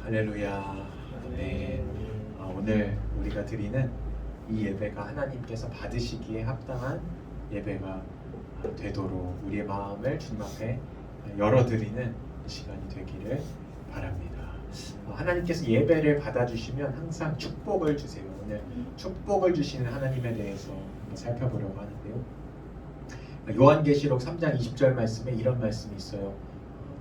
할렐루야. 네. 오늘 우리가 드리는 이 예배가 하나님께서 받으시기에 합당한 예배가 되도록 우리의 마음을 주님 앞에 열어드리는 시간이 되기를 바랍니다. 하나님께서 예배를 받아주시면 항상 축복을 주세요. 오늘 축복을 주시는 하나님에 대해서 한번 살펴보려고 하는데요. 요한계시록 3장 20절 말씀에 이런 말씀이 있어요.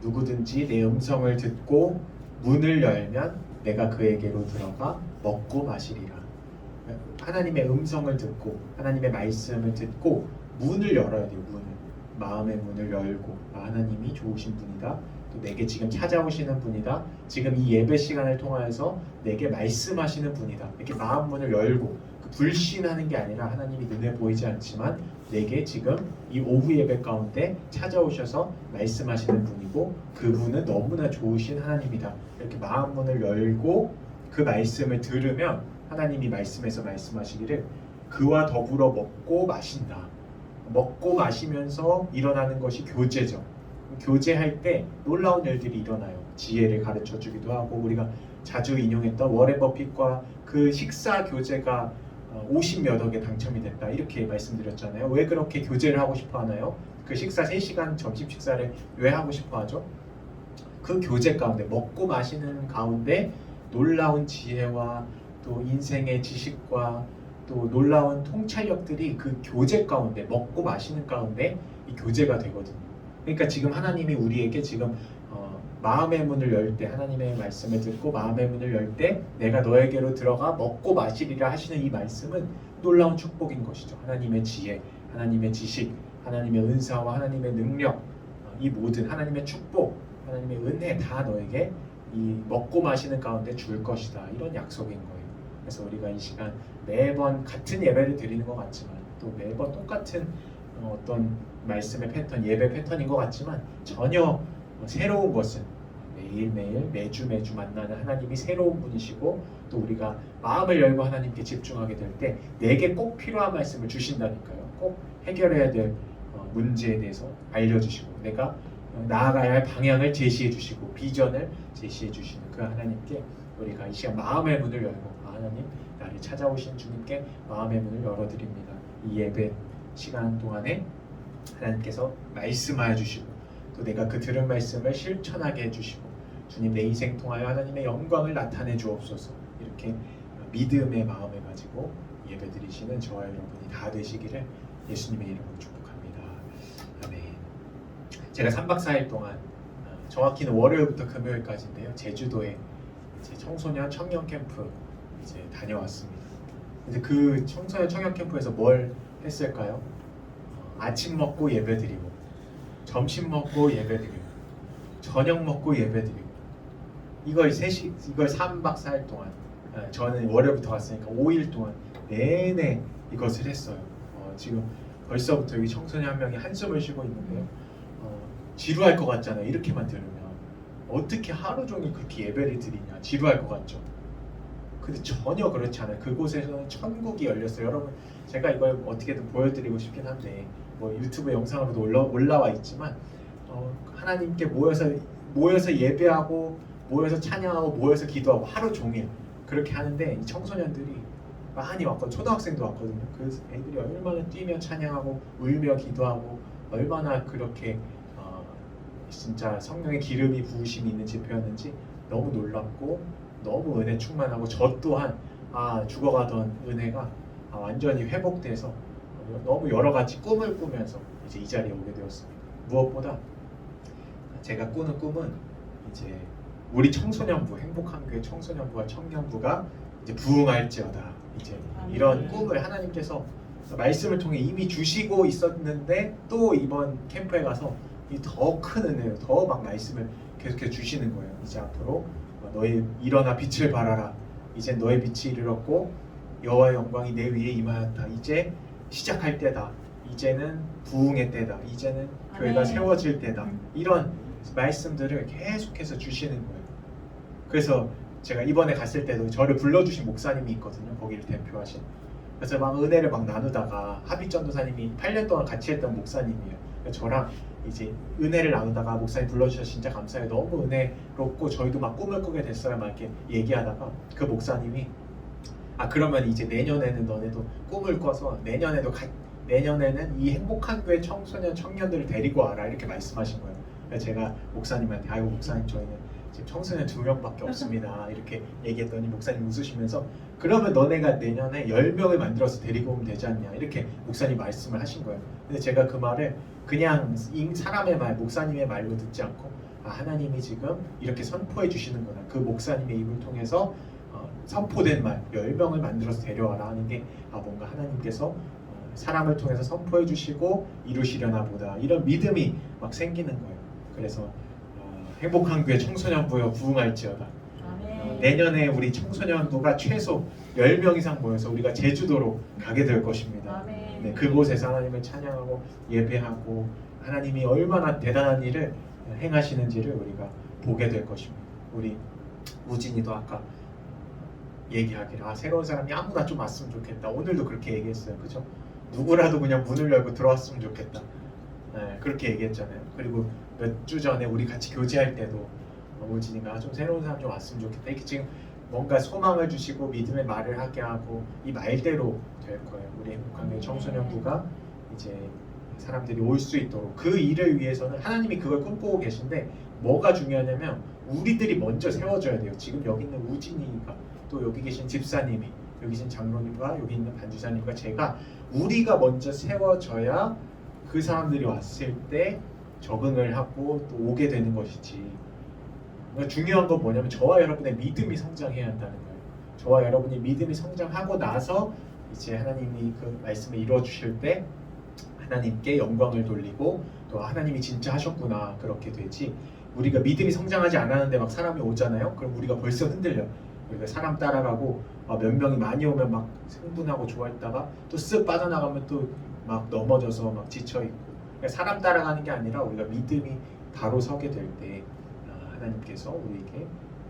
누구든지 내 음성을 듣고 문을 열면 내가 그에게로 들어가 먹고 마시리라. 하나님의 음성을 듣고 하나님의 말씀을 듣고 문을 열어야 돼요. 문을. 마음의 문을 열고 하나님이 좋으신 분이다. 또 내게 지금 찾아오시는 분이다. 지금 이 예배 시간을 통하여서 내게 말씀하시는 분이다. 이렇게 마음 문을 열고 불신하는 게 아니라 하나님이 눈에 보이지 않지만 내게 지금 이 오후 예배 가운데 찾아오셔서 말씀하시는 분이고 그분은 너무나 좋으신 하나님이다. 이렇게 마음 문을 열고 그 말씀을 들으면 하나님이 말씀에서 말씀하시기를 그와 더불어 먹고 마신다. 먹고 마시면서 일어나는 것이 교제죠. 교제할 때 놀라운 일들이 일어나요. 지혜를 가르쳐 주기도 하고 우리가 자주 인용했던 워렌 버핏과 그 식사 교제가 50몇 억에 당첨이 됐다 이렇게 말씀드렸잖아요. 왜 그렇게 교제를 하고 싶어 하나요? 그 식사 3시간 점심 식사를 왜 하고 싶어 하죠? 그 교제 가운데 먹고 마시는 가운데 놀라운 지혜와 또 인생의 지식과 또 놀라운 통찰력들이 그 교제 가운데 먹고 마시는 가운데 이 교제가 되거든요. 그러니까 지금 하나님이 우리에게 지금 마음의 문을 열 때 하나님의 말씀을 듣고 마음의 문을 열 때 내가 너에게로 들어가 먹고 마시리라 하시는 이 말씀은 놀라운 축복인 것이죠. 하나님의 지혜, 하나님의 지식, 하나님의 은사와 하나님의 능력, 이 모든 하나님의 축복, 하나님의 은혜 다 너에게 이 먹고 마시는 가운데 줄 것이다. 이런 약속인 거예요. 그래서 우리가 이 시간 매번 같은 예배를 드리는 것 같지만 또 매번 똑같은 어떤 말씀의 패턴, 예배 패턴인 것 같지만 전혀 새로운 것은 매일매일 매주 만나는 하나님이 새로운 분이시고 또 우리가 마음을 열고 하나님께 집중하게 될 때 내게 꼭 필요한 말씀을 주신다니까요. 꼭 해결해야 될 문제에 대해서 알려주시고 내가 나아가야 할 방향을 제시해 주시고 비전을 제시해 주시는 그 하나님께 우리가 이 시간 마음의 문을 열고 하나님 나를 찾아오신 주님께 마음의 문을 열어드립니다. 이 예배 시간 동안에 하나님께서 말씀하여 주시고 또 내가 그 들은 말씀을 실천하게 해주시고 주님 내 인생 통하여 하나님의 영광을 나타내 주옵소서. 이렇게 믿음의 마음을 가지고 예배드리시는 저와 여러분이 다 되시기를 예수님의 이름으로 축복합니다. 아멘. 제가 3박 4일 동안 정확히는 월요일부터 금요일까지인데요. 제주도에 이제 청소년 청년 캠프 이제 다녀왔습니다. 근데 그 청소년 청년 캠프에서 뭘 했을까요? 아침 먹고 예배드리고 점심 먹고 예배드리고 저녁 먹고 예배드리고 이걸 3박 4일 동안 저는 월요일부터 갔으니까 5일 동안 내내 이것을 했어요. 지금 벌써부터 여기 청소년 한 명이 한숨을 쉬고 있는데요. 지루할 것 같잖아요. 이렇게만 들으면 어떻게 하루 종일 그렇게 예배를 드리냐 지루할 것 같죠. 근데 전혀 그렇지 않아요. 그곳에서는 천국이 열렸어요. 여러분 제가 이걸 어떻게든 보여드리고 싶긴 한데 뭐 유튜브 영상으로도 올라와 있지만 하나님께 모여서 예배하고 모여서 찬양하고 모여서 기도하고 하루 종일 그렇게 하는데 이 청소년들이 많이 왔고 초등학생도 왔거든요. 그 애들이 얼마나 뛰며 찬양하고 울며 기도하고 얼마나 그렇게 진짜 성령의 기름이 부으심이 있는 집회였는지 너무 놀랍고 너무 은혜 충만하고 저 또한 죽어가던 은혜가 완전히 회복돼서 너무 여러 가지 꿈을 꾸면서 이제 이 자리에 오게 되었습니다. 무엇보다 제가 꾸는 꿈은 이제 우리 청소년부 행복한 교회 청소년부와 청년부가 이제 부흥할지어다 이제 이런 꿈을 하나님께서 말씀을 통해 이미 주시고 있었는데 또 이번 캠프에 가서 더 큰 은혜로 더 막 말씀을 계속해 주시는 거예요. 이제 앞으로 너희 일어나 빛을 발하라. 이제 너의 빛이 이르렀고 여호와의 영광이 내 위에 임하였다. 이제 시작할 때다. 이제는 부흥의 때다. 이제는 교회가 세워질 때다. 이런 말씀들을 계속해서 주시는 거예요. 그래서 제가 이번에 갔을 때도 저를 불러주신 목사님이 있거든요. 거기를 대표하신. 그래서 막 은혜를 막 나누다가 하빗 전도사님이 8년 동안 같이 했던 목사님이에요. 저랑 이제 은혜를 나누다가 목사님 불러주셔서 진짜 감사해요. 너무 은혜롭고 저희도 막 꿈을 꾸게 됐어요. 막 이렇게 얘기하다가 그 목사님이 그러면 이제 내년에는 너네도 꿈을 꿔서 내년에는 이 행복한 교회 청소년 청년들을 데리고 와라 이렇게 말씀하신 거예요. 그래서 제가 목사님한테 아이고 목사님 저희는 지금 청소년 2명밖에 없습니다 이렇게 얘기했더니 목사님 웃으시면서 그러면 너네가 내년에 10명을 만들어서 데리고 오면 되지 않냐 이렇게 목사님 말씀을 하신 거예요. 근데 제가 그 말을 그냥 사람의 말, 목사님의 말로 듣지 않고 하나님이 지금 이렇게 선포해 주시는구나. 그 목사님의 입을 통해서 선포된 말 10명을 만들어서 데려와라 하는 게 뭔가 하나님께서 사람을 통해서 선포해 주시고 이루시려나 보다 이런 믿음이 막 생기는 거예요. 그래서 행복한 교회 청소년부여 부흥할지어다. 내년에 우리 청소년부가 최소 10명 이상 모여서 우리가 제주도로 가게 될 것입니다. 네, 그곳에서 하나님을 찬양하고 예배하고 하나님이 얼마나 대단한 일을 행하시는지를 우리가 보게 될 것입니다. 우리 우진이도 아까 얘기하기를 새로운 사람이 아무나 좀 왔으면 좋겠다. 오늘도 그렇게 얘기했어요. 그죠? 누구라도 그냥 문을 열고 들어왔으면 좋겠다. 네, 그렇게 얘기했잖아요. 그리고 몇 주 전에 우리 같이 교제할 때도 우진이가 좀 새로운 사람 좀 왔으면 좋겠다. 이렇게 지금 뭔가 소망을 주시고 믿음의 말을 하게 하고 이 말대로 될 거예요. 우리 행복한 교회 청소년부가 이제 사람들이 올 수 있도록 그 일을 위해서는 하나님이 그걸 꿈꾸고 계신데 뭐가 중요하냐면 우리들이 먼저 세워줘야 돼요. 지금 여기 있는 우진이가 또 여기 계신 집사님이 여기 계신 장로님과 여기 있는 반주사님과 제가 우리가 먼저 세워져야 그 사람들이 왔을 때 적응을 하고 또 오게 되는 것이지. 그러니까 중요한 건 뭐냐면 저와 여러분의 믿음이 성장해야 한다는 거예요. 저와 여러분이 믿음이 성장하고 나서 이제 하나님이 그 말씀을 이루어 주실 때 하나님께 영광을 돌리고 또 하나님이 진짜 하셨구나 그렇게 되지. 우리가 믿음이 성장하지 않았는데 막 사람이 오잖아요. 그럼 우리가 벌써 흔들려. 우리가 사람 따라가고 몇 명이 많이 오면 막 흥분하고 좋아했다가 또 쓱 빠져나가면 또 막 넘어져서 막 지쳐있고. 그러니까 사람 따라가는 게 아니라 우리가 믿음이 바로 서게 될 때 하나님께서 우리에게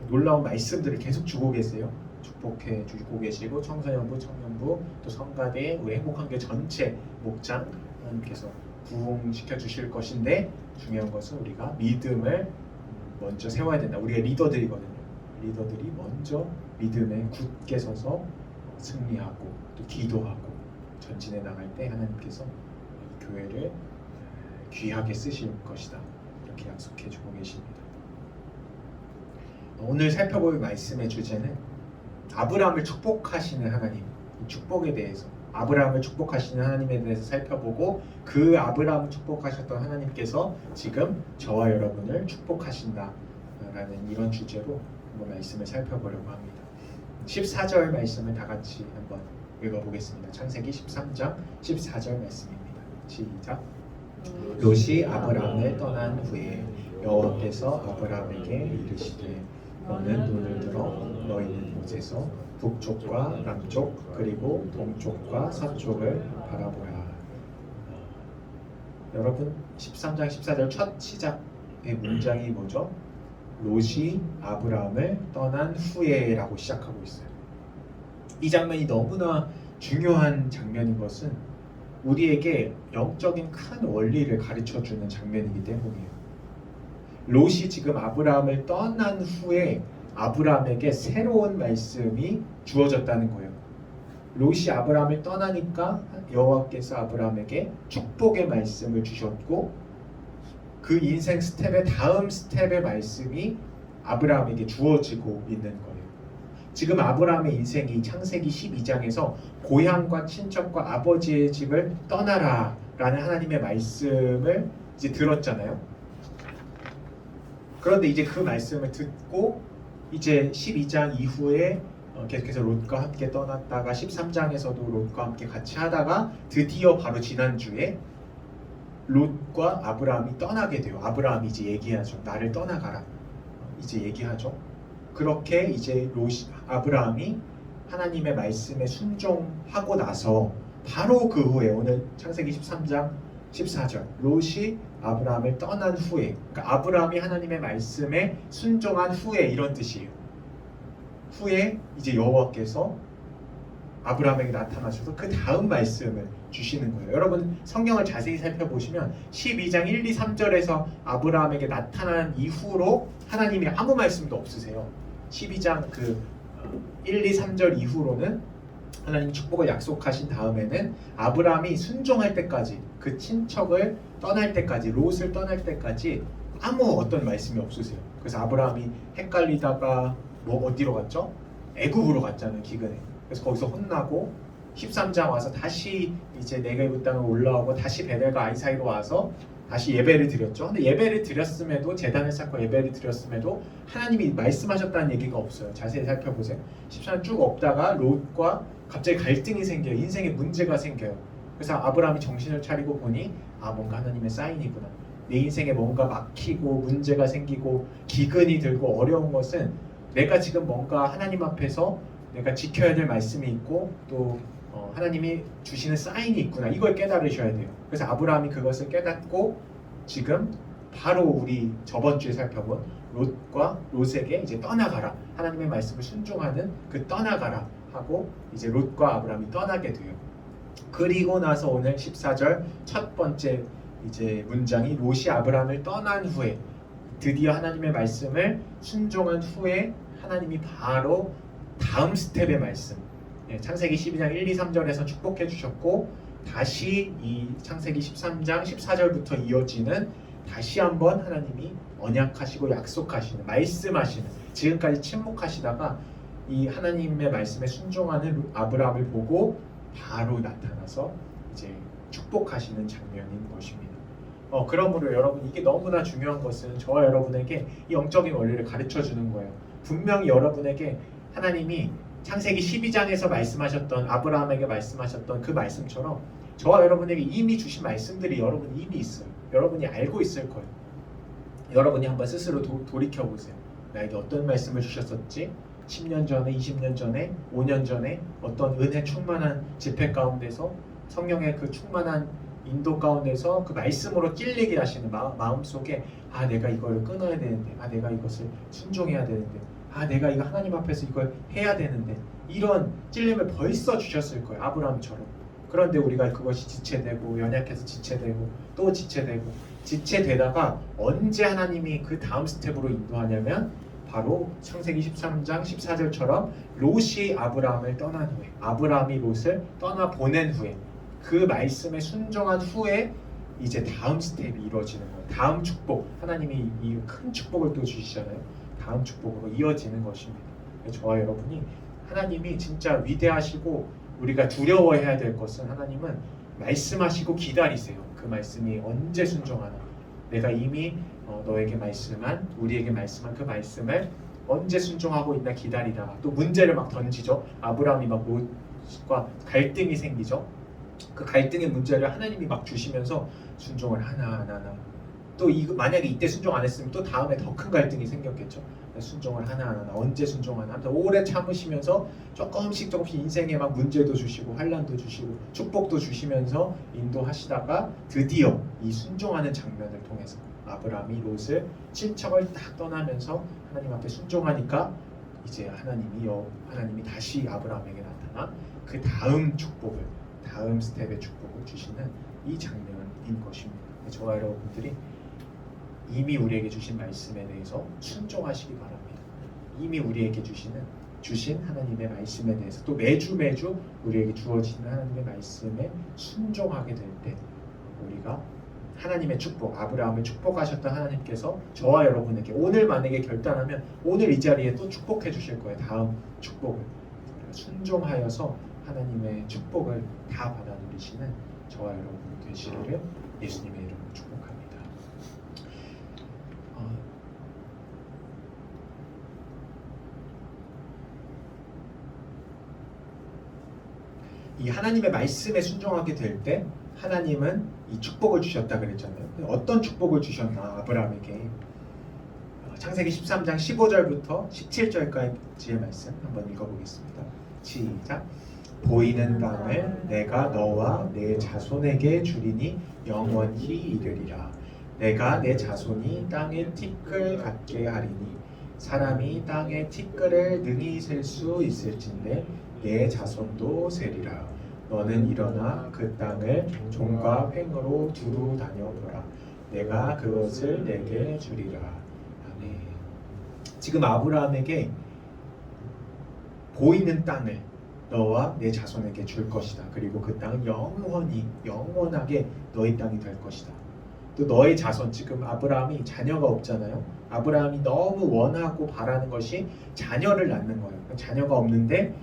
놀라운 말씀들을 계속 주고 계세요. 축복해 주고 계시고 청소년부, 청년부, 또 성가대, 우리 행복한 교회 전체 목장 하나님께서 부흥시켜 주실 것인데 중요한 것은 우리가 믿음을 먼저 세워야 된다. 우리가 리더들이거든요. 리더들이 먼저 믿음에 굳게 서서 승리하고 또 기도하고 전진해 나갈 때 하나님께서 이 교회를 귀하게 쓰실 것이다. 이렇게 약속해 주고 계십니다. 오늘 살펴볼 말씀의 주제는 아브라함을 축복하시는 하나님, 축복에 대해서 아브라함을 축복하시는 하나님에 대해서 살펴보고 그 아브라함을 축복하셨던 하나님께서 지금 저와 여러분을 축복하신다 라는 이런 주제로 한번 말씀을 살펴보려고 합니다. 14절 말씀을 다 같이 한번 읽어보겠습니다. 창세기 13장 14절 말씀입니다. 시작. 롯이 아브라함을 떠난 후에 여호와께서 아브라함에게 이르시되 너는 눈을 들어 너희는 이곳에서 북쪽과 남쪽 그리고 동쪽과 서쪽을 바라보라. 여러분 13장 14절 첫 시작의 문장이 뭐죠? 롯이 아브라함을 떠난 후에 라고 시작하고 있어요. 이 장면이 너무나 중요한 장면인 것은 우리에게 영적인 큰 원리를 가르쳐주는 장면이기 때문이에요. 롯이 지금 아브라함을 떠난 후에 아브라함에게 새로운 말씀이 주어졌다는 거예요. 롯이 아브라함을 떠나니까 여호와께서 아브라함에게 축복의 말씀을 주셨고 그 인생 스텝의 다음 스텝의 말씀이 아브라함에게 주어지고 있는 거예요. 지금 아브라함의 인생이 창세기 12장에서 고향과 친척과 아버지의 집을 떠나라 라는 하나님의 말씀을 이제 들었잖아요. 그런데 이제 그 말씀을 듣고 이제 12장 이후에 계속해서 롯과 함께 떠났다가 13장에서도 롯과 함께 같이 하다가 드디어 바로 지난주에 롯과 아브라함이 떠나게 돼요. 아브라함이 이제 얘기하죠. 나를 떠나가라. 이제 얘기하죠. 그렇게 이제 아브라함이 하나님의 말씀에 순종하고 나서 바로 그 후에 오늘 창세기 13장 14절 롯이 아브라함을 떠난 후에, 그러니까 아브라함이 하나님의 말씀에 순종한 후에 이런 뜻이에요. 후에 이제 여호와께서 아브라함에게 나타나셔서 그 다음 말씀을 주시는 거예요. 여러분 성경을 자세히 살펴보시면 12장 1, 2, 3절에서 아브라함에게 나타난 이후로 하나님이 아무 말씀도 없으세요. 12장 1, 2, 3절 이후로는 하나님이 축복을 약속하신 다음에는 아브라함이 순종할 때까지, 그 친척을 떠날 때까지, 롯을 떠날 때까지 아무 어떤 말씀이 없으세요. 그래서 아브라함이 헷갈리다가 어디로 갔죠? 애굽으로 갔잖아요, 기근에. 그래서 거기서 혼나고 13장 와서 다시 이제 네게브 땅을 올라오고 다시 베델과 아이 사이로 와서 다시 예배를 드렸죠. 근데 예배를 드렸음에도, 제단을 쌓고 예배를 드렸음에도 하나님이 말씀하셨다는 얘기가 없어요. 자세히 살펴보세요. 13장 쭉 없다가 롯과 갑자기 갈등이 생겨요. 인생에 문제가 생겨요. 그래서 아브라함이 정신을 차리고 보니 뭔가 하나님의 사인이구나. 내 인생에 뭔가 막히고 문제가 생기고 기근이 들고 어려운 것은 내가 지금 뭔가 하나님 앞에서 내가 지켜야 될 말씀이 있고 또 하나님이 주시는 사인이 있구나. 이걸 깨달으셔야 돼요. 그래서 아브라함이 그것을 깨닫고 지금 바로 우리 저번 주에 살펴본 롯에게 이제 떠나가라. 하나님의 말씀을 순종하는 그 떠나가라 하고 이제 롯과 아브라함이 떠나게 돼요. 그리고 나서 오늘 14절 첫 번째 이제 문장이 롯이 아브라함을 떠난 후에 드디어 하나님의 말씀을 순종한 후에 하나님이 바로 다음 스텝의 말씀, 창세기 12장 1, 2, 3절에서 축복해 주셨고 다시 이 창세기 13장 14절부터 이어지는 다시 한번 하나님이 언약하시고 약속하시는, 말씀하시는, 지금까지 침묵하시다가 이 하나님의 말씀에 순종하는 아브라함을 보고 바로 나타나서 이제 축복하시는 장면인 것입니다. 그러므로 여러분, 이게 너무나 중요한 것은 저와 여러분에게 이 영적인 원리를 가르쳐 주는 거예요. 분명히 여러분에게 하나님이 창세기 12장에서 말씀하셨던, 아브라함에게 말씀하셨던 그 말씀처럼 저와 여러분에게 이미 주신 말씀들이 여러분이 이미 있어요. 여러분이 알고 있을 거예요. 여러분이 한번 스스로 돌이켜 보세요. 나에게 어떤 말씀을 주셨었지? 10년 전에, 20년 전에, 5년 전에 어떤 은혜 충만한 집회 가운데서, 성령의 그 충만한 인도 가운데서 그 말씀으로 찔리게 하시는 마음속에 내가 이걸 끊어야 되는데, 내가 이것을 순종해야 되는데, 내가 이거 하나님 앞에서 이걸 해야 되는데, 이런 찔림을 벌써 주셨을 거예요. 아브라함처럼. 그런데 우리가 그것이 지체되고 연약해서 지체되고 또 지체되다가 언제 하나님이 그 다음 스텝으로 인도하냐면 바로 창세기 13장 14절처럼 롯이 아브라함을 떠난 후에, 아브라함이 롯을 떠나보낸 후에, 그 말씀에 순종한 후에 이제 다음 스텝이 이루어지는 거예요. 다음 축복, 하나님이 이 큰 축복을 또 주시잖아요. 다음 축복으로 이어지는 것입니다. 저와 여러분이, 하나님이 진짜 위대하시고 우리가 두려워해야 될 것은, 하나님은 말씀하시고 기다리세요. 그 말씀이 언제 순종하나. 내가 이미 너에게 말씀한, 우리에게 말씀한 그 말씀을 언제 순종하고 있나 기다리다가 또 문제를 막 던지죠. 아브라함이 막 롯과 갈등이 생기죠. 그 갈등의 문제를 하나님이 막 주시면서 순종을 하나하나, 또 만약에 이때 순종 안 했으면 또 다음에 더 큰 갈등이 생겼겠죠. 순종을 하나하나, 언제 순종하나, 오래 참으시면서 조금씩 인생에 막 문제도 주시고 환난도 주시고 축복도 주시면서 인도하시다가 드디어 이 순종하는 장면을 통해서 아브라함이 롯을, 친척을 딱 떠나면서 하나님 앞에 순종하니까 이제 하나님이 다시 아브라함에게 나타나 그 다음 축복을, 다음 스텝의 축복을 주시는 이 장면인 것입니다. 저와 여러분들이 이미 우리에게 주신 말씀에 대해서 순종하시기 바랍니다. 이미 우리에게 주신 하나님의 말씀에 대해서, 또 매주 우리에게 주어지는 하나님의 말씀에 순종하게 될 때 우리가 하나님의 축복, 아브라함을 축복하셨던 하나님께서 저와 여러분에게 오늘 만약에 결단하면 오늘 이 자리에 또 축복해 주실 거예요. 다음 축복을 순종하여서 하나님의 축복을 다 받아 누리시는 저와 여러분 되시기를 예수님의 이름으로 축복합니다. 이 하나님의 말씀에 순종하게 될 때 하나님은 이 축복을 주셨다 그랬잖아요. 어떤 축복을 주셨나 아브라함에게. 창세기 13장 15절부터 17절까지의 말씀 한번 읽어보겠습니다. 시작. 보이는 땅을 내가 너와 내 자손에게 주리니 영원히 이르리라. 내가 내 자손이 땅의 티끌 같게 하리니 사람이 땅의 티끌을 능히 셀 수 있을진데 내 자손도 세리라. 너는 일어나 그 땅을 종과 횡으로 두루 다녀보라. 내가 그것을 내게 주리라. 아멘. 지금 아브라함에게 보이는 땅을 너와 내 자손에게 줄 것이다. 그리고 그 땅은 영원하게 너의 땅이 될 것이다. 또 너의 자손, 지금 아브라함이 자녀가 없잖아요. 아브라함이 너무 원하고 바라는 것이 자녀를 낳는 거예요. 자녀가 없는데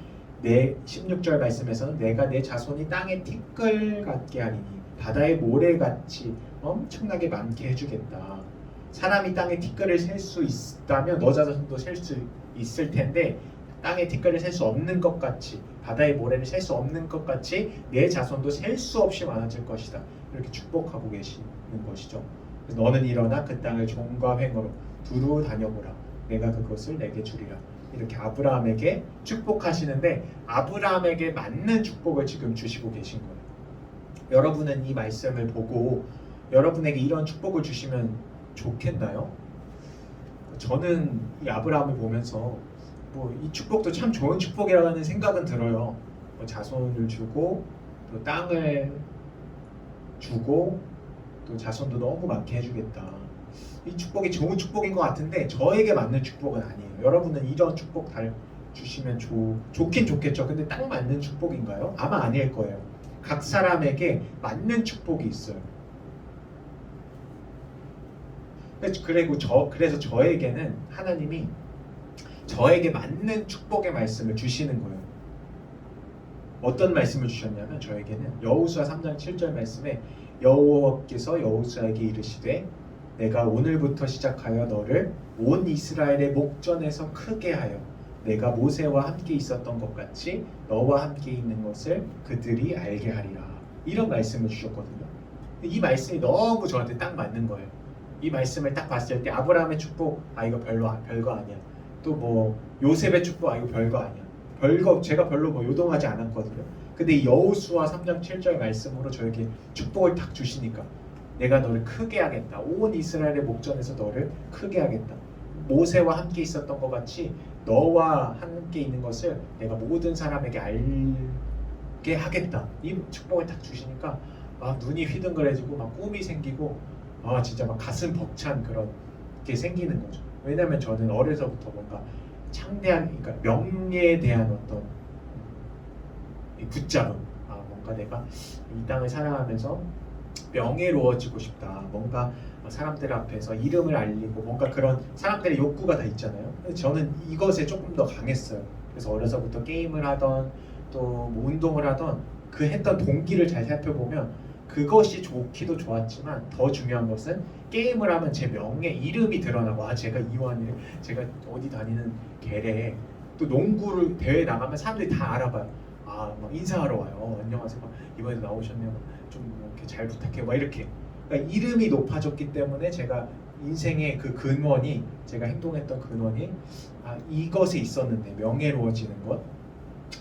내 16절 말씀에서는 내가 내 자손이 땅의 티끌 같게 하리니 바다의 모래같이 엄청나게 많게 해주겠다. 사람이 땅의 티끌을 셀 수 있다면 너 자손도 셀 수 있을 텐데 땅의 티끌을 셀 수 없는 것 같이, 바다의 모래를 셀 수 없는 것 같이 내 자손도 셀 수 없이 많아질 것이다. 이렇게 축복하고 계시는 것이죠. 그래서 너는 일어나 그 땅을 종과 횡으로 두루 다녀보라. 내가 그것을 내게 주리라. 이렇게 아브라함에게 축복하시는데 아브라함에게 맞는 축복을 지금 주시고 계신 거예요. 여러분은 이 말씀을 보고 여러분에게 이런 축복을 주시면 좋겠나요? 저는 이 아브라함을 보면서 이 축복도 참 좋은 축복이라는 생각은 들어요. 자손을 주고 또 땅을 주고 또 자손도 너무 많게 해주겠다. 이 축복이 좋은 축복인 것 같은데 저에게 맞는 축복은 아니에요. 여러분은 이런 축복 주시면 좋긴 좋겠죠. 근데 딱 맞는 축복인가요? 아마 아닐 거예요. 각 사람에게 맞는 축복이 있어요. 그래서 저에게는 하나님이 저에게 맞는 축복의 말씀을 주시는 거예요. 어떤 말씀을 주셨냐면 저에게는 여호수아 3장 7절 말씀에 여호와께서 여호수아에게 이르시되 내가 오늘부터 시작하여 너를 온 이스라엘의 목전에서 크게 하여 내가 모세와 함께 있었던 것 같이 너와 함께 있는 것을 그들이 알게 하리라. 이런 말씀을 주셨거든요. 이 말씀이 너무 저한테 딱 맞는 거예요. 이 말씀을 딱 봤을 때 아브라함의 축복 이거 별거 아니야. 또 뭐 요셉의 축복 이거 별거 아니야. 제가 별로 요동하지 않았거든요. 근데 이 여호수아 3장 7절 말씀으로 저에게 축복을 딱 주시니까 내가 너를 크게 하겠다. 온 이스라엘의 목전에서 너를 크게 하겠다. 모세와 함께 있었던 것 같이 너와 함께 있는 것을 내가 모든 사람에게 알게 하겠다. 이 축복을 딱 주시니까 눈이 휘둥그레지고 꿈이 생기고 진짜 가슴 벅찬 그런 게 생기는 거죠. 왜냐하면 저는 어려서부터 뭔가 창대한, 그러니까 명예에 대한 어떤 붙잡음, 뭔가 내가 이 땅을 살아가면서 명예로워지고 싶다. 뭔가 사람들 앞에서 이름을 알리고 뭔가 그런 사람들의 욕구가 다 있잖아요. 저는 이것에 조금 더 강했어요. 그래서 어려서부터 게임을 하던 또 운동을 하던 그 했던 동기를 잘 살펴보면 그것이 좋기도 좋았지만 더 중요한 것은 게임을 하면 제 명예, 이름이 드러나고 제가 이완이래, 제가 어디 다니는 개래. 또 농구를 대회 나가면 사람들이 다 알아봐요. 막 인사하러 와요. 안녕하세요. 이번에도 나오셨네요. 좀 이렇게 잘 부탁해요. 이렇게. 그러니까 이름이 높아졌기 때문에 제가 인생의 그 근원이, 제가 행동했던 근원이 이것에 있었는데, 명예로워지는 것.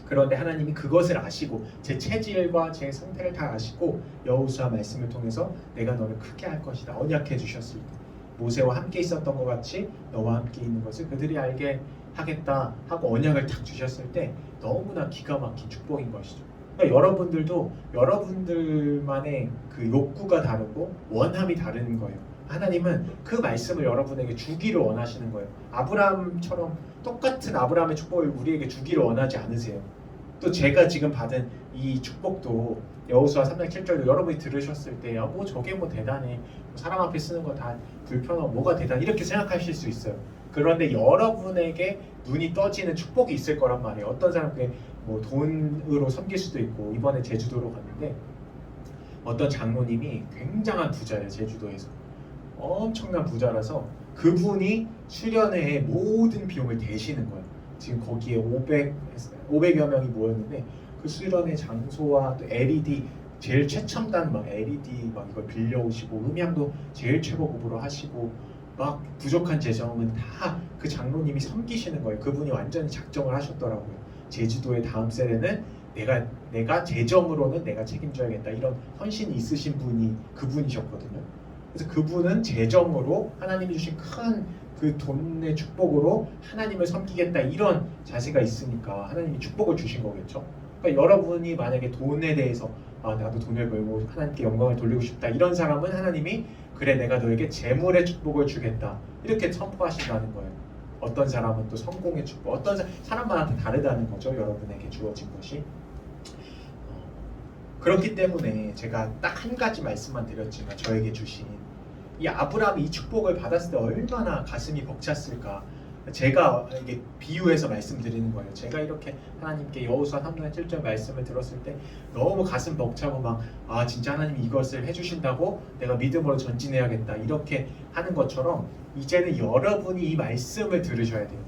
그런데 하나님이 그것을 아시고 제 체질과 제 상태를 다 아시고 여호수아 말씀을 통해서 내가 너를 크게 할 것이다 언약해 주셨을 때, 모세와 함께 있었던 것 같이 너와 함께 있는 것을 그들이 알게 하겠다 하고 언약을 딱 주셨을 때 너무나 기가 막힌 축복인 것이죠. 그러니까 여러분들도 여러분들만의 그 욕구가 다르고 원함이 다른 거예요. 하나님은 그 말씀을 여러분에게 주기를 원하시는 거예요. 아브라함처럼 똑같은 아브라함의 축복을 우리에게 주기를 원하지 않으세요. 또 제가 지금 받은 이 축복도 여호수아 3장 7절도 여러분이 들으셨을 때 저게 대단해, 사람 앞에 쓰는 거 다 불편하고 뭐가 대단해, 이렇게 생각하실 수 있어요. 그런데 여러분에게 눈이 떠지는 축복이 있을 거란 말이에요. 어떤 사람께 돈으로 섬길 수도 있고, 이번에 제주도로 갔는데 어떤 장로님이 굉장한 부자예요. 제주도에서 엄청난 부자라서 그분이 수련회의 모든 비용을 대시는 거예요. 지금 거기에 500여 명이 모였는데 그 수련회 장소와 또 LED 제일 최첨단 LED 이걸 빌려오시고, 음향도 제일 최고급으로 하시고, 부족한 재정은 다 그 장로님이 섬기시는 거예요. 그분이 완전히 작정을 하셨더라고요. 제주도의 다음 세대는 내가 재정으로는 내가 책임져야겠다, 이런 헌신이 있으신 분이 그분이셨거든요. 그래서 그분은 재정으로 하나님이 주신 큰 그 돈의 축복으로 하나님을 섬기겠다 이런 자세가 있으니까 하나님이 축복을 주신 거겠죠. 그러니까 여러분이 만약에 돈에 대해서 나도 돈을 벌고 하나님께 영광을 돌리고 싶다 이런 사람은 하나님이 그래 내가 너에게 재물의 축복을 주겠다 이렇게 선포하신다는 거예요. 어떤 사람은 또 성공의 축복, 어떤 사람마다 다르다는 거죠. 여러분에게 주어진 것이. 그렇기 때문에 제가 딱 한 가지 말씀만 드렸지만 저에게 주신 이 아브라함이 이 축복을 받았을 때 얼마나 가슴이 벅찼을까. 제가 이게 비유해서 말씀드리는 거예요. 제가 이렇게 하나님께 여호수아 3장 7절 말씀을 들었을 때 너무 가슴 벅차고 막 진짜 하나님이 이것을 해주신다고 내가 믿음으로 전진해야겠다 이렇게 하는 것처럼 이제는 여러분이 이 말씀을 들으셔야 돼요.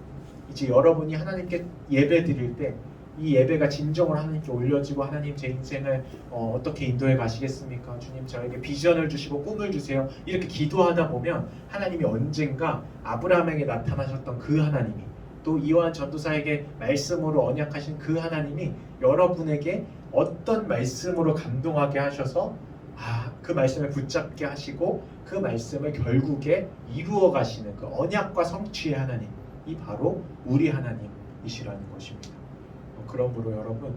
이제 여러분이 하나님께 예배 드릴 때 이 예배가 진정으로 하나님께 올려지고 하나님 제 인생을 어떻게 인도해 가시겠습니까? 주님 저에게 비전을 주시고 꿈을 주세요. 이렇게 기도하다 보면 하나님이 언젠가 아브라함에게 나타나셨던 그 하나님이 또 이완 전도사에게 말씀으로 언약하신 그 하나님이 여러분에게 어떤 말씀으로 감동하게 하셔서 그 말씀을 붙잡게 하시고 그 말씀을 결국에 이루어 가시는 그 언약과 성취의 하나님 이 바로 우리 하나님이시라는 것입니다. 그러므로 여러분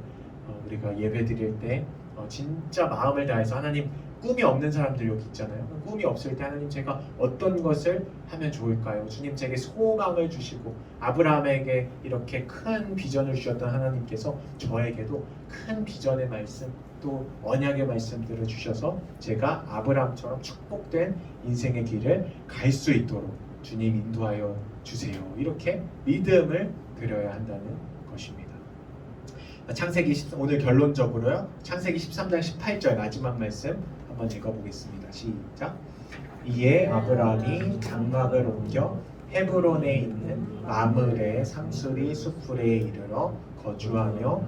우리가 예배 드릴 때 진짜 마음을 다해서 하나님 꿈이 없는 사람들 여기 있잖아요. 꿈이 없을 때 하나님 제가 어떤 것을 하면 좋을까요? 주님 제게 소망을 주시고 아브라함에게 이렇게 큰 비전을 주셨던 하나님께서 저에게도 큰 비전의 말씀 또 언약의 말씀들을 주셔서 제가 아브라함처럼 축복된 인생의 길을 갈 수 있도록 주님 인도하여 주세요. 이렇게 믿음을 드려야 한다는 것입니다. 창세기 오늘 결론적으로요. 창세기 13장 18절 마지막 말씀 한번 읽어보겠습니다. 시작. 이에 아브라함이 장막을 옮겨 헤브론에 있는 마므레 상수리 숫풀에 이르러 거주하며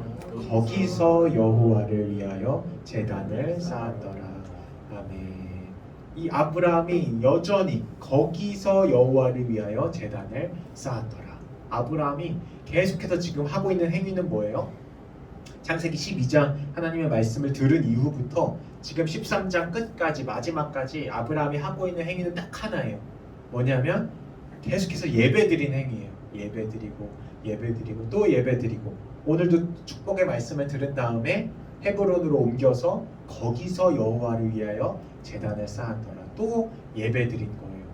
거기서 여호와를 위하여 제단을 쌓았더라. 아멘. 이 아브라함이 여전히 거기서 여호와를 위하여 제단을 쌓았더라. 아브라함이 계속해서 지금 하고 있는 행위는 뭐예요? 창세기 12장 하나님의 말씀을 들은 이후부터 지금 13장 끝까지 마지막까지 아브라함이 하고 있는 행위는 딱 하나예요. 뭐냐면 계속해서 예배드리는 행위예요. 예배드리고 또 예배드리고 오늘도 축복의 말씀을 들은 다음에 헤브론으로 옮겨서 거기서 여호와를 위하여 제단을 쌓았더라. 또 예배드린 거예요.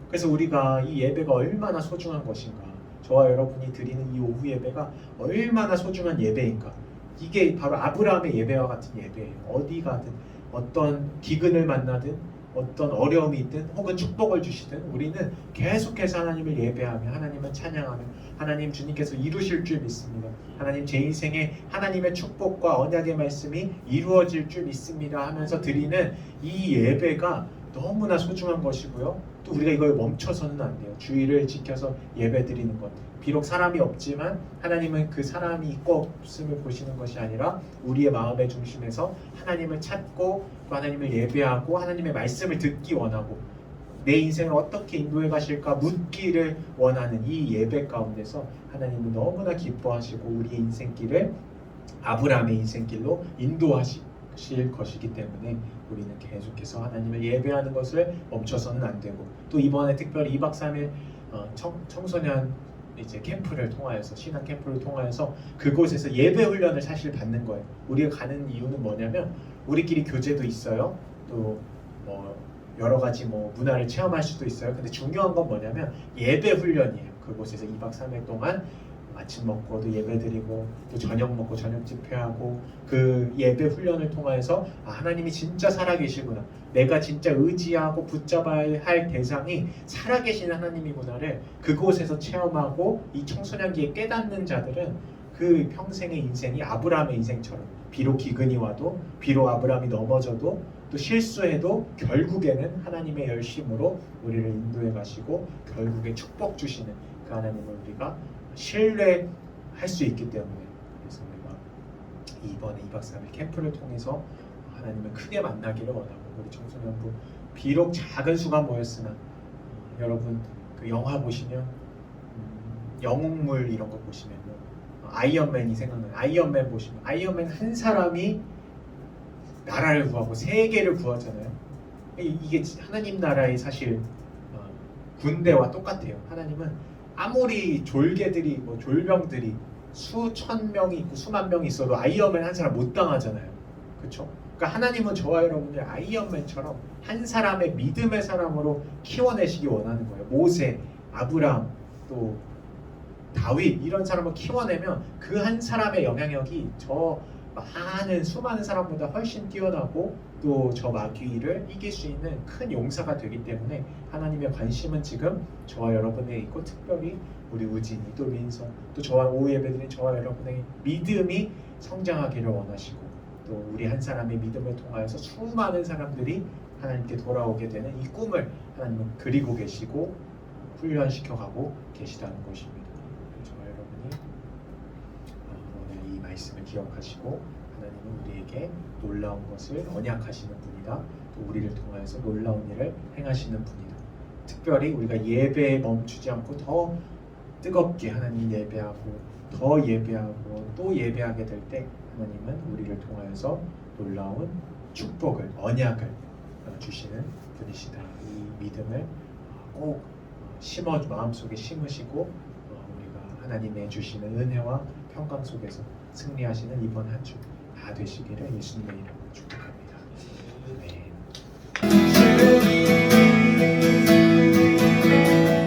그래서 우리가 이 예배가 얼마나 소중한 것인가, 저와 여러분이 드리는 이 오후 예배가 얼마나 소중한 예배인가, 이게 바로 아브라함의 예배와 같은 예배예요. 어디 가든 어떤 기근을 만나든 어떤 어려움이 있든 혹은 축복을 주시든 우리는 계속해서 하나님을 예배하며 하나님을 찬양하며 하나님 주님께서 이루실 줄 믿습니다. 하나님 제 인생에 하나님의 축복과 언약의 말씀이 이루어질 줄 믿습니다 하면서 드리는 이 예배가 너무나 소중한 것이고요. 또 우리가 이걸 멈춰서는 안 돼요. 주의를 지켜서 예배 드리는 것. 비록 사람이 없지만 하나님은 그 사람이 있고 없음을 보시는 것이 아니라 우리의 마음의 중심에서 하나님을 찾고 또 하나님을 예배하고 하나님의 말씀을 듣기 원하고 내 인생을 어떻게 인도해 가실까 묻기를 원하는 이 예배 가운데서 하나님은 너무나 기뻐하시고 우리의 인생길을 아브라함의 인생길로 인도하실 것이기 때문에 우리는 계속해서 하나님을 예배하는 것을 멈춰서는 안 되고, 또 이번에 특별히 2박 3일 청소년 이제 캠프를 통하여서 신앙 캠프를 통하여서 그곳에서 예배 훈련을 사실 받는 거예요. 우리가 가는 이유는 뭐냐면 우리끼리 교제도 있어요. 또 여러 가지 문화를 체험할 수도 있어요. 근데 중요한 건 뭐냐면 예배 훈련이에요. 그곳에서 2박 3일 동안 아침 먹고도 예배드리고 또 저녁 먹고 저녁 집회하고 그 예배 훈련을 통해서 하나님이 진짜 살아계시구나, 내가 진짜 의지하고 붙잡아야 할 대상이 살아계신 하나님이구나를 그곳에서 체험하고 이 청소년기에 깨닫는 자들은 그 평생의 인생이 아브라함의 인생처럼 비록 기근이 와도 비록 아브라함이 넘어져도 또 실수해도 결국에는 하나님의 열심으로 우리를 인도해 가시고 결국에 축복 주시는 그 하나님을 우리가 신뢰할 수 있기 때문에, 그래서 우리가 이번에 2박 3일 캠프를 통해서 하나님을 크게 만나기를 원하고 우리 청소년부 비록 작은 수가 모였으나 여러분 그 영화 보시면 영웅물 이런 거 보시면 아이언맨이 생각나요. 아이언맨 보시면 아이언맨 한 사람이 나라를 구하고 세계를 구하잖아요. 이게 하나님 나라의 사실 군대와 똑같아요. 하나님은 아무리 졸개들이 뭐 졸병들이 수천 명이 있고 수만 명이 있어도 아이언맨 한 사람 못 당하잖아요. 그렇죠? 그러니까 하나님은 저와 여러분들 아이언맨처럼 한 사람의 믿음의 사람으로 키워내시기 원하는 거예요. 모세, 아브라함, 또 다윗 이런 사람을 키워내면 그 한 사람의 영향력이 저 많은 수많은 사람보다 훨씬 뛰어나고 또 저 마귀를 이길 수 있는 큰 용사가 되기 때문에 하나님의 관심은 지금 저와 여러분에 있고 특별히 우리 우진이 또 민성 또 저와 오후 예배드린 저와 여러분의 믿음이 성장하기를 원하시고 또 우리 한 사람의 믿음을 통하여서 수많은 사람들이 하나님께 돌아오게 되는 이 꿈을 하나님은 그리고 계시고 훈련시켜가고 계시다는 것입니다. 저와 여러분이 오늘 이 말씀을 기억하시고 하나님은 우리에게 놀라운 것을 언약하시는 분이다. 또 우리를 통하여서 놀라운 일을 행하시는 분이다. 특별히 우리가 예배에 멈추지 않고 더 뜨겁게 하나님 예배하고 더 예배하고 또 예배하게 될 때 하나님은 우리를 통하여서 놀라운 축복을 언약을 주시는 분이시다. 이 믿음을 꼭 마음속에 심으시고 우리가 하나님의 주시는 은혜와 평강 속에서 승리하시는 이번 한 주 다 되시기를 예수님의 이름으로 축복합니다.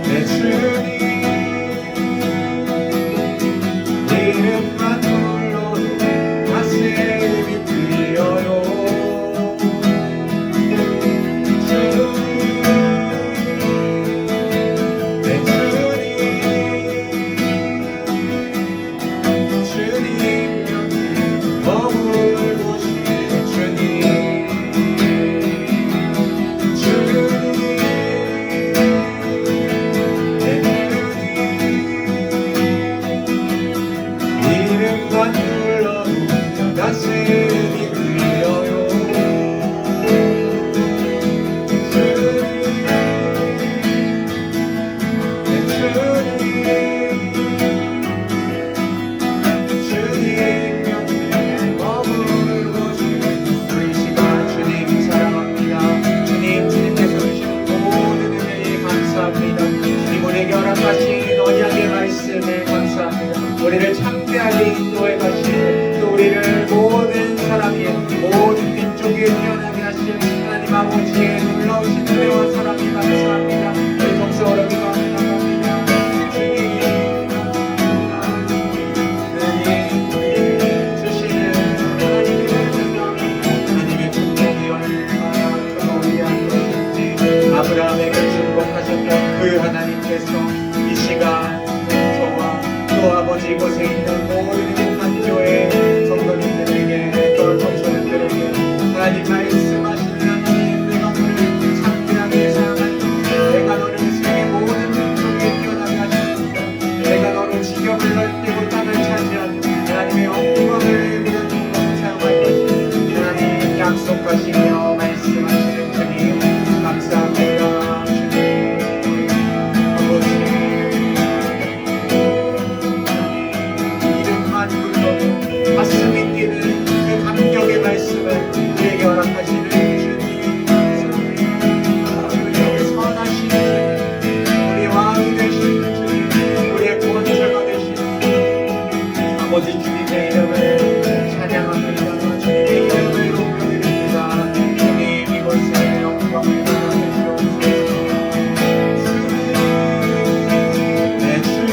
내 주님 이름만 불러도 가슴이 뛰어요. 우리를 창대하게 인도해 가시고 또 우리를 모든 사람이 모든 민족이 태어나게 하신 하나님 아버지의 놀라우신 은혜와 사랑이 감사합니다. 우리 동서로 기도합니다. 주시는 하나님의 축복이 얼마나 위한 것인지 아브라함에게 축복하셨던 그 하나님께서 이 시간 또 아버지 이곳에 있는 모든 행복한 교회 성도님들에게 또 청소년들에게 하나님 말씀하시는 하나님 내가 너를 창대하게 사랑하니 내가 너를 세계 모든 민족에 태어나게 하십니다. 내가 너를 지경을 넓히고 땅을 차지하는 하나님의 영광을 위한 종로로 사용할 것입니다. 하나님 약속하시며 말씀하시는 주님 감사합니다. 주님 아버지 가슴이 뛰는 그 감격의 말씀을 우리에게 허락하시는 주님 우리에게 선하신 주님 우리 왕이 되시는 주님 우리의 구원자가 되시는 주님 아버지 주님의 이름을 찬양합니다. 주님의 이름을 높여드립니다. 주님 이곳에 영광을 받아주시옵소서. 내 주님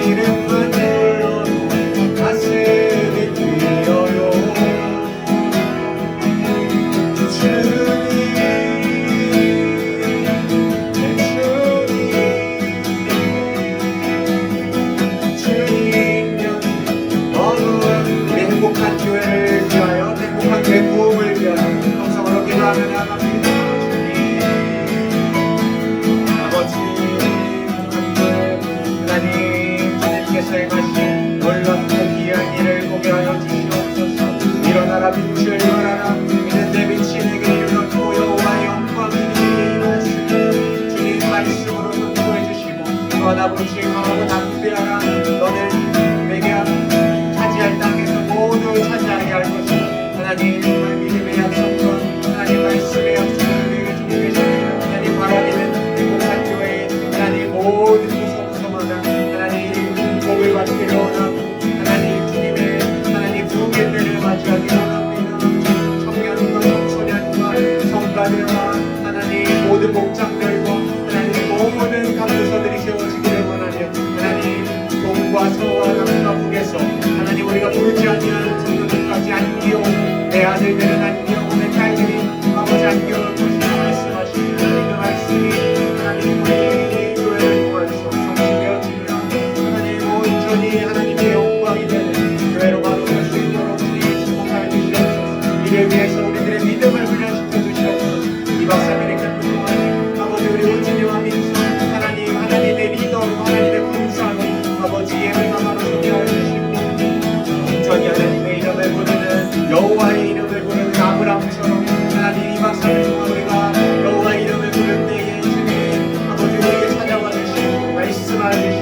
이름만 불러도 가슴이 뛰어요. 주님 내 주님 우리 행복한 교회를 위하여 행복한 교회 부흥을 위하여 성성으로 기도하며 나갑니다. 주님 아버지 하나님 주님께서 행하신 놀랍고 귀한 일을 보게 하여 주시옵소서. 일어나라 빛을 발하라 믿는 내 빛이 내게 이르렀고 여호와의 영광이 내게 임하시니 주님 말씀으로 선포해 주시고 떠나보지 강하고 담대하라 너는 내게 차지할 땅에서 모두 차지하게 할 것이다. 하나님 정말 믿음의 약속과 하나님 말씀의 약속을 내게 때마다 하나님 복을 받기를 원하고 하나님 주님의 하나님 부흥의 때를 맞이하기를 원합니다. 청년과 청소년과 성가들과 하나님 모든 목장들과 하나님 모든 감도서들이 세워지기를 원하며 하나님 동과 서와 남과 북에서 하나님 우리가 보이지 아니하는 성도들까지 안기어 내 아들들은 안기어 내 딸들이 아버지 안기어를 것이라 말씀하시니 그 말씀이 하나님 우리 교회를 통해서 성취되어지리라. 하나님 온전히 하나님의 영광이 되는 교회로 바꾸실 수 있도록 주님 축복하여 주시옵소서. 이를 위해서 우리들의 믿음을 훈련시켜 주시옵소서. 이 박사들의 기쁜 동안 아버지 우리 온진이와 민수 하나님의 리더로 하나님의 군사로 아버지 예배가 바로 소개하여 주시고 온전히 하나님의 이름을 부르는 여호와의 이름을 부르는 아브람처럼 하나님 이 박사를 통해 우리가 여호와의 이름을 부를 때에 주님 아버지 우리에게 찾아와 주시고 말씀하여 주시고